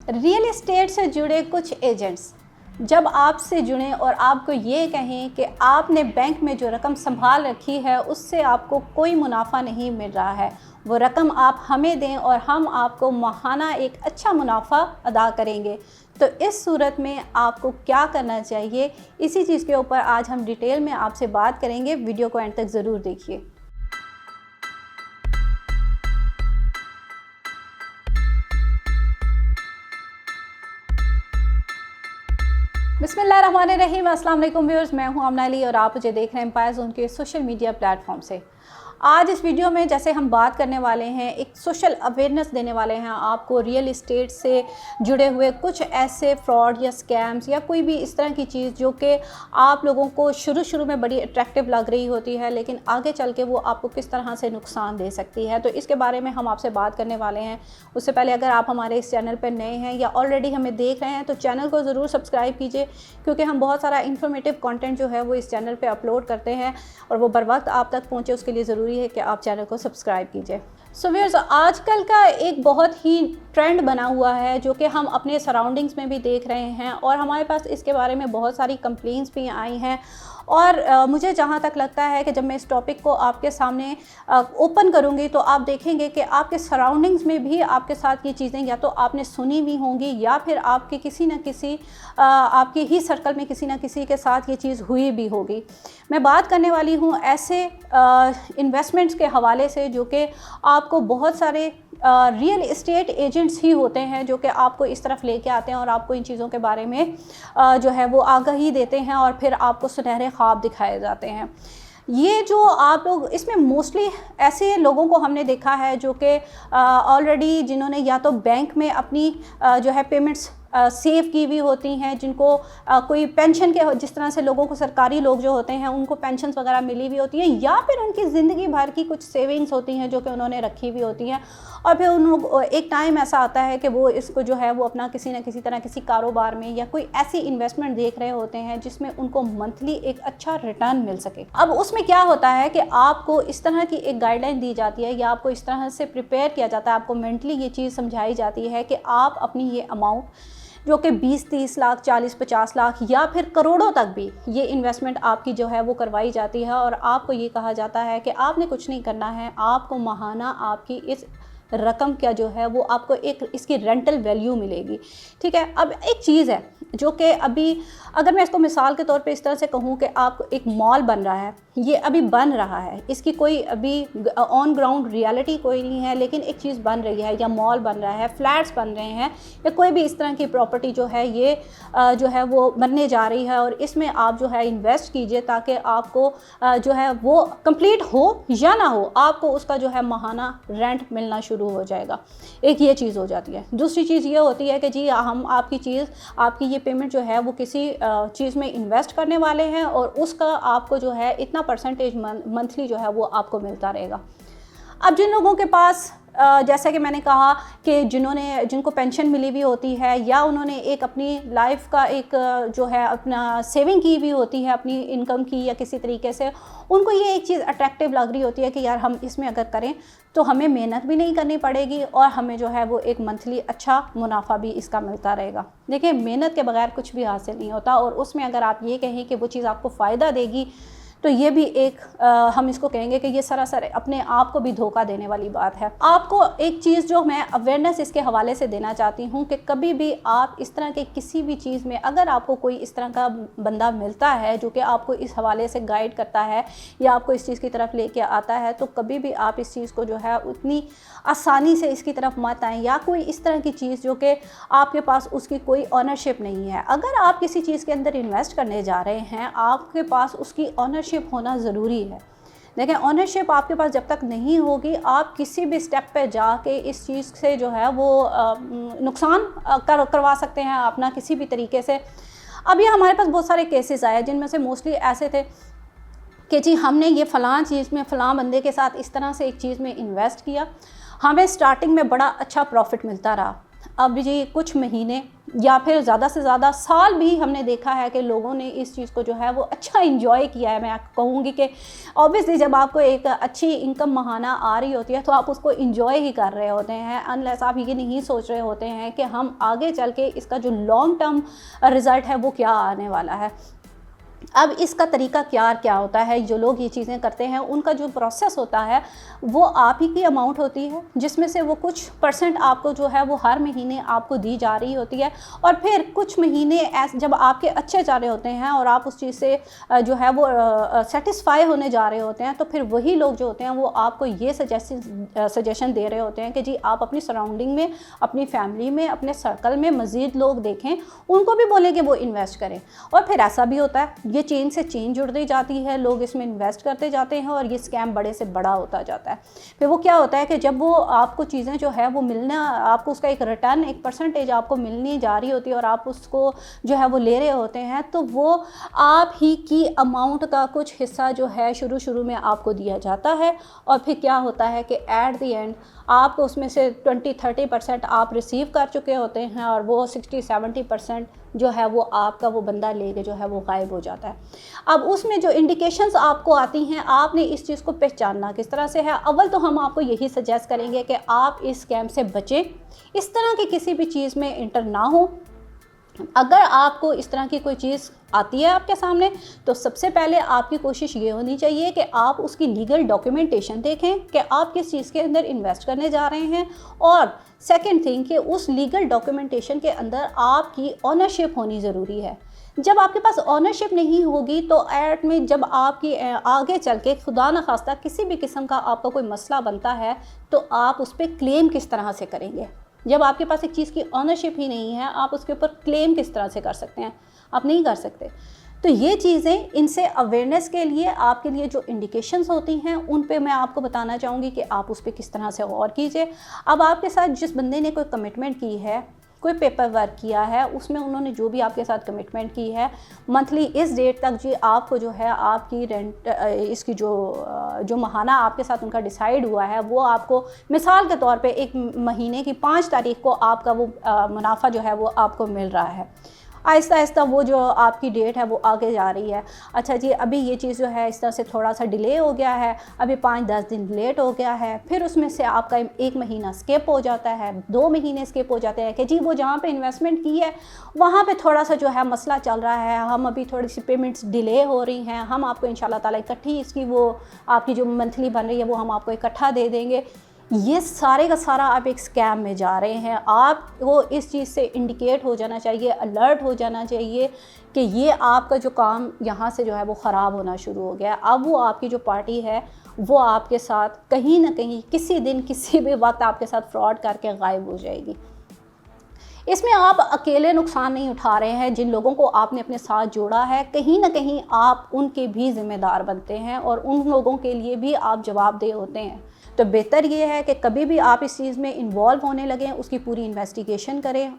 Real estate से जुड़े कुछ एजेंट्स जब आपसे जुड़ें और आपको ये कहें कि आपने बैंक में जो रकम संभाल रखी है उससे आपको कोई मुनाफा नहीं मिल रहा है, वो रकम आप हमें दें और हम आपको माहाना एक अच्छा मुनाफा अदा करेंगे, तो इस सूरत में आपको क्या करना चाहिए, इसी चीज़ के ऊपर आज हम डिटेल में आपसे बात करेंगे। वीडियो को एंड तक ज़रूर देखिए। बिस्मिल्लाहिर्रहमानिर्रहीम, अस्सलाम वालेकुम व्यूअर्स, मैं हूं आमना अली और आप मुझे देख रहे हैं एम्पायर ज़ोन के सोशल मीडिया प्लेटफॉर्म से। आज इस वीडियो में जैसे हम बात करने वाले हैं, एक सोशल अवेयरनेस देने वाले हैं आपको रियल एस्टेट से जुड़े हुए कुछ ऐसे फ्रॉड या स्कैम्स या कोई भी इस तरह की चीज़ जो कि आप लोगों को शुरू में बड़ी अट्रैक्टिव लग रही होती है लेकिन आगे चल के वो आपको किस तरह से नुकसान दे सकती है, तो इसके बारे में हम आपसे बात करने वाले हैं। उससे पहले अगर आप हमारे इस चैनल पर नए हैं या ऑलरेडी हमें देख रहे हैं तो चैनल को ज़रूर सब्सक्राइब कीजिए, क्योंकि हम बहुत सारा इन्फॉर्मेटिव कंटेंट जो है वो इस चैनल पे अपलोड करते हैं और वो बर वक्त आप तक पहुँचे, उसके लिए ज़रूरी है कि आप चैनल को सब्सक्राइब कीजिए। सो व्यूअर्स, आजकल का एक बहुत ही ट्रेंड बना हुआ है जो कि हम अपने सराउंडिंग्स में भी देख रहे हैं और हमारे पास इसके बारे में बहुत सारी कंप्लेंट्स भी आई हैं और मुझे जहाँ तक लगता है कि जब मैं इस टॉपिक को आपके सामने ओपन करूँगी तो आप देखेंगे कि आपके सराउंडिंग्स में भी आपके साथ ये चीज़ें या तो आपने सुनी भी होंगी या फिर आपके किसी न किसी आपके ही सर्कल में किसी न किसी के साथ ये चीज़ हुई भी होगी। मैं बात करने वाली हूँ ऐसे इन्वेस्टमेंट्स के हवाले से जो कि आपको बहुत सारे रियल एस्टेट एजेंट्स ही होते हैं जो कि आपको इस तरफ लेके आते हैं और आपको इन चीज़ों के बारे में जो है वो आगाही देते हैं और फिर आपको सुनहरे ख्वाब दिखाए जाते हैं। ये जो आप लोग, इसमें मोस्टली ऐसे लोगों को हमने देखा है जो कि ऑलरेडी जिन्होंने या तो बैंक में अपनी जो है पेमेंट्स सेव की हुई होती हैं, जिनको कोई पेंशन के जिस तरह से लोगों को सरकारी लोग जो होते हैं उनको पेंशन्स वगैरह मिली हुई होती हैं, या फिर उनकी ज़िंदगी भर की कुछ सेविंग्स होती हैं जो कि उन्होंने रखी हुई होती हैं और फिर उन एक टाइम ऐसा आता है कि वो इसको जो है वो अपना किसी न किसी तरह किसी कारोबार में या कोई ऐसी इन्वेस्टमेंट देख रहे होते हैं जिसमें उनको मंथली एक अच्छा रिटर्न मिल सके। अब उसमें क्या होता है कि आपको इस तरह की एक गाइडलाइन दी जाती है या आपको इस तरह से प्रिपेयर किया जाता है, आपको मेंटली ये चीज़ समझाई जाती है कि आप अपनी ये अमाउंट जो कि 20-30 लाख, 40-50 लाख या फिर करोड़ों तक भी ये इन्वेस्टमेंट आपकी जो है वो करवाई जाती है और आपको ये कहा जाता है कि आपने कुछ नहीं करना है, आपको माहाना आपकी इस रकम क्या जो है वो आपको एक इसकी रेंटल वैल्यू मिलेगी। ठीक है, अब एक चीज़ है जो कि अभी अगर मैं इसको मिसाल के तौर पे इस तरह से कहूँ कि आप एक मॉल बन रहा है, ये अभी बन रहा है, इसकी कोई अभी ऑन ग्राउंड रियलिटी कोई नहीं है, लेकिन एक चीज़ बन रही है या मॉल बन रहा है, फ्लैट्स बन रहे हैं या कोई भी इस तरह की प्रॉपर्टी जो है ये जो है वो बनने जा रही है और इसमें आप जो है इन्वेस्ट कीजिए ताकि आपको जो है वो कंप्लीट हो या ना हो, आपको उसका जो है माहाना रेंट मिलना शुरू हो जाएगा। एक ये चीज़ हो जाती है। दूसरी चीज़ ये होती है कि जी हम आपकी चीज़, आपकी ये पेमेंट जो है वो किसी चीज़ में इन्वेस्ट करने वाले हैं और उसका आपको जो है इतना परसेंटेज मंथली जो है वो आपको मिलता रहेगा। अब जिन लोगों के पास जैसा कि मैंने कहा कि जिनको पेंशन मिली हुई होती है या उन्होंने एक अपनी लाइफ का एक जो है अपना सेविंग की हुई होती है अपनी इनकम की या किसी तरीके से, उनको ये एक चीज़ अट्रैक्टिव लग रही होती है कि यार हम इसमें अगर करें तो हमें मेहनत भी नहीं करनी पड़ेगी और हमें जो है वो एक मंथली अच्छा मुनाफा भी इसका मिलता रहेगा। देखिए, मेहनत के बगैर कुछ भी हासिल नहीं होता और उसमें अगर आप ये कहें कि वो चीज़ आपको फ़ायदा देगी तो ये भी एक हम इसको कहेंगे कि ये सरासर अपने आप को भी धोखा देने वाली बात है। आपको एक चीज़ जो मैं अवेयरनेस इसके हवाले से देना चाहती हूँ कि कभी भी आप इस तरह के किसी भी चीज़ में अगर आपको कोई इस तरह का बंदा मिलता है जो कि आपको इस हवाले से गाइड करता है या आपको इस चीज़ की तरफ लेके आता है, तो कभी भी आप इस चीज़ को जो है उतनी आसानी से इसकी तरफ मत आएँ या कोई इस तरह की चीज़ जो कि आपके पास उसकी कोई ऑनरशिप नहीं है। अगर आप किसी चीज़ के अंदर इन्वेस्ट करने जा रहे हैं, आपके पास उसकी ऑनरशिप होना ज़रूरी है। देखें, ऑनरशिप आपके पास जब तक नहीं होगी आप किसी भी स्टेप पे जाके इस चीज़ से जो है वो नुकसान करवा सकते हैं अपना किसी भी तरीके से। अभी हमारे पास बहुत सारे केसेस आए जिनमें से मोस्टली ऐसे थे कि जी हमने ये फ़लाँ चीज़ में फ़लाँ बंदे के साथ इस तरह से एक चीज़ में इन्वेस्ट किया, हमें स्टार्टिंग में बड़ा अच्छा प्रॉफिट मिलता रहा, अब जी कुछ महीने या फिर ज़्यादा से ज़्यादा साल भी हमने देखा है कि लोगों ने इस चीज़ को जो है वो अच्छा इंजॉय किया है। मैं कहूँगी कि ऑब्वियसली जब आपको एक अच्छी इनकम माहाना आ रही होती है तो आप उसको इंजॉय ही कर रहे होते हैं, अनलेस आप ये नहीं सोच रहे होते हैं कि हम आगे चल के इसका जो लॉन्ग टर्म रिज़ल्ट है वो क्या आने वाला है। अब इसका तरीका क्या होता है, जो लोग ये चीज़ें करते हैं उनका जो प्रोसेस होता है वो आप ही की अमाउंट होती है, जिसमें से वो कुछ परसेंट आपको जो है वो हर महीने आपको दी जा रही होती है। और फिर कुछ महीने जब आपके अच्छे जा रहे होते हैं और आप उस चीज़ से जो है वो सेटिस्फाई होने जा रहे होते हैं, तो फिर वही लोग जो होते हैं वो आपको ये सजेशन दे रहे होते हैं कि जी आप अपनी सराउंडिंग में, अपनी फैमिली में, अपने सर्कल में मज़ीद लोग देखें, उनको भी बोलें कि वो इन्वेस्ट करें। और फिर ऐसा भी होता है, ये चेन से चेन जुड़ती जाती है, लोग इसमें इन्वेस्ट करते जाते हैं और ये स्कैम बड़े से बड़ा होता जाता है। फिर वो क्या होता है कि जब वो आपको चीज़ें जो है वो मिलना, आपको उसका एक रिटर्न, एक परसेंटेज आपको मिलनी जा रही होती है और आप उसको जो है वो ले रहे होते हैं, तो वो आप ही की अमाउंट का कुछ हिस्सा जो है शुरू में आपको दिया जाता है। और फिर क्या होता है कि एट द एंड आपको उसमें से 20-30% आप रिसीव कर चुके होते हैं और वो 60-70% जो है वो आपका वो बंदा लेके जो है वो गायब हो जाता है। अब उसमें जो इंडिकेशंस आपको आती हैं, आपने इस चीज़ को पहचानना किस तरह से है। अव्वल तो हम आपको यही सजेस्ट करेंगे कि आप इस स्कैम से बचें, इस तरह की किसी भी चीज़ में इंटर ना हो। अगर आपको इस तरह की कोई चीज़ आती है आपके सामने, तो सबसे पहले आपकी कोशिश ये होनी चाहिए कि आप उसकी लीगल डॉक्यूमेंटेशन देखें कि आप किस चीज़ के अंदर इन्वेस्ट करने जा रहे हैं। और सेकंड थिंग कि उस लीगल डॉक्यूमेंटेशन के अंदर आपकी ऑनरशिप होनी ज़रूरी है। जब आपके पास ऑनरशिप नहीं होगी तो एट में जब आपकी आगे चल के खुदा न खास्ता किसी भी किस्म का आपका कोई मसला बनता है, तो आप उस पर क्लेम किस तरह से करेंगे। जब आपके पास एक चीज़ की ऑनरशिप ही नहीं है, आप उसके ऊपर क्लेम किस तरह से कर सकते हैं? आप नहीं कर सकते। तो ये चीज़ें, इनसे अवेयरनेस के लिए आपके लिए जो इंडिकेशंस होती हैं उन पे मैं आपको बताना चाहूँगी कि आप उस पर किस तरह से गौर कीजिए। अब आपके साथ जिस बंदे ने कोई कमिटमेंट की है, कोई पेपर वर्क किया है, उसमें उन्होंने जो भी आपके साथ कमिटमेंट की है, मंथली इस डेट तक जी आपको जो है आपकी रेंट इसकी जो माहाना आपके साथ उनका डिसाइड हुआ है, वो आपको मिसाल के तौर पे एक महीने की 5 तारीख को आपका वो मुनाफा जो है वो आपको मिल रहा है। आहिस्ता आहिस्ता वो जो आपकी डेट है वो आगे जा रही है। अच्छा जी, अभी ये चीज़ जो है इस तरह से थोड़ा सा डिले हो गया है, अभी 5-10 दिन लेट हो गया है, फिर उसमें से आपका 1 महीना स्किप हो जाता है, 2 महीने स्किप हो जाते हैं कि जी वो जहाँ पे इन्वेस्टमेंट की है वहाँ पे थोड़ा सा जो है मसला चल रहा है, हम अभी थोड़ी सी पेमेंट्स डिले हो रही हैं, हम आपको इंशाल्लाह ताला इकट्ठी इसकी वो आपकी जो मंथली बन रही है वो हम आपको इकट्ठा दे देंगे। ये सारे का सारा आप एक स्कैम में जा रहे हैं। आपको इस चीज़ से इंडिकेट हो जाना चाहिए, अलर्ट हो जाना चाहिए कि ये आपका जो काम यहाँ से जो है वो ख़राब होना शुरू हो गया। अब वो आपकी जो पार्टी है वो आपके साथ कहीं ना कहीं किसी दिन किसी भी वक्त आपके साथ फ्रॉड करके गायब हो जाएगी। इसमें आप अकेले नुकसान नहीं उठा रहे हैं, जिन लोगों को आपने अपने साथ जोड़ा है कहीं ना कहीं आप उनके भी ज़िम्मेदार बनते हैं और उन लोगों के लिए भी आप जवाबदेह होते हैं। तो बेहतर ये है कि कभी भी आप इस चीज़ में इन्वॉल्व होने लगें, उसकी पूरी इन्वेस्टिगेशन करें।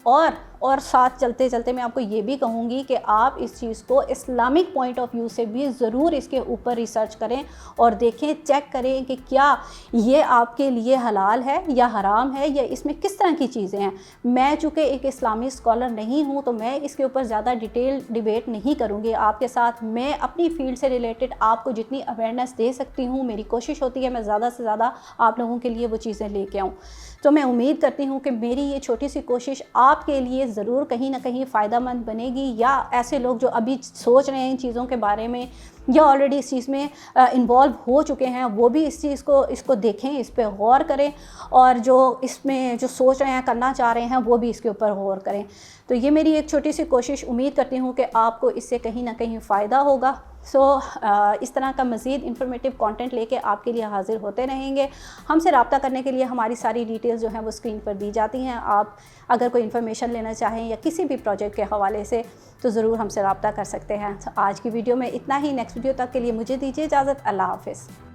और साथ चलते चलते मैं आपको ये भी कहूँगी कि आप इस चीज़ को इस्लामिक पॉइंट ऑफ व्यू से भी ज़रूर इसके ऊपर रिसर्च करें और देखें, चेक करें कि क्या ये आपके लिए हलाल है या हराम है, या इसमें किस तरह की चीज़ें हैं। मैं चूँकि एक इस्लामी स्कॉलर नहीं हूँ तो मैं इसके ऊपर ज़्यादा डिटेल डिबेट नहीं करूँगी आपके साथ। मैं अपनी फील्ड से रिलेटेड आपको जितनी अवेयरनेस दे सकती हूँ, मेरी कोशिश होती है मैं ज़्यादा से ज़्यादा आप लोगों के लिए वो चीज़ें लेके आऊँ। तो मैं उम्मीद करती हूँ कि मेरी ये छोटी सी कोशिश आपके लिए ज़रूर कहीं ना कहीं फ़ायदेमंद बनेगी, या ऐसे लोग जो अभी सोच रहे हैं इन चीज़ों के बारे में या ऑलरेडी इस चीज़ में इन्वॉल्व हो चुके हैं, वो भी इस चीज़ को इसको देखें, इस पर गौर करें, और जो इसमें जो सोच रहे हैं करना चाह रहे हैं वो भी इसके ऊपर गौर करें। तो ये मेरी एक छोटी सी कोशिश, उम्मीद करती हूँ कि आपको इससे कहीं ना कहीं फ़ायदा होगा। इस तरह का मज़ीद इंफॉर्मेटिव कंटेंट लेके आपके लिए हाज़िर होते रहेंगे। हमसे रब्ता करने के लिए हमारी सारी डिटेल्स जो हैं वो स्क्रीन पर दी जाती हैं। आप अगर कोई इन्फॉर्मेशन लेना चाहें या किसी भी प्रोजेक्ट के हवाले से तो ज़रूर हमसे रब्ता कर सकते हैं। आज की वीडियो में इतना ही। नेक्स्ट वीडियो तक के लिए मुझे दीजिए इजाज़त। अल्लाह हाफ़िज़।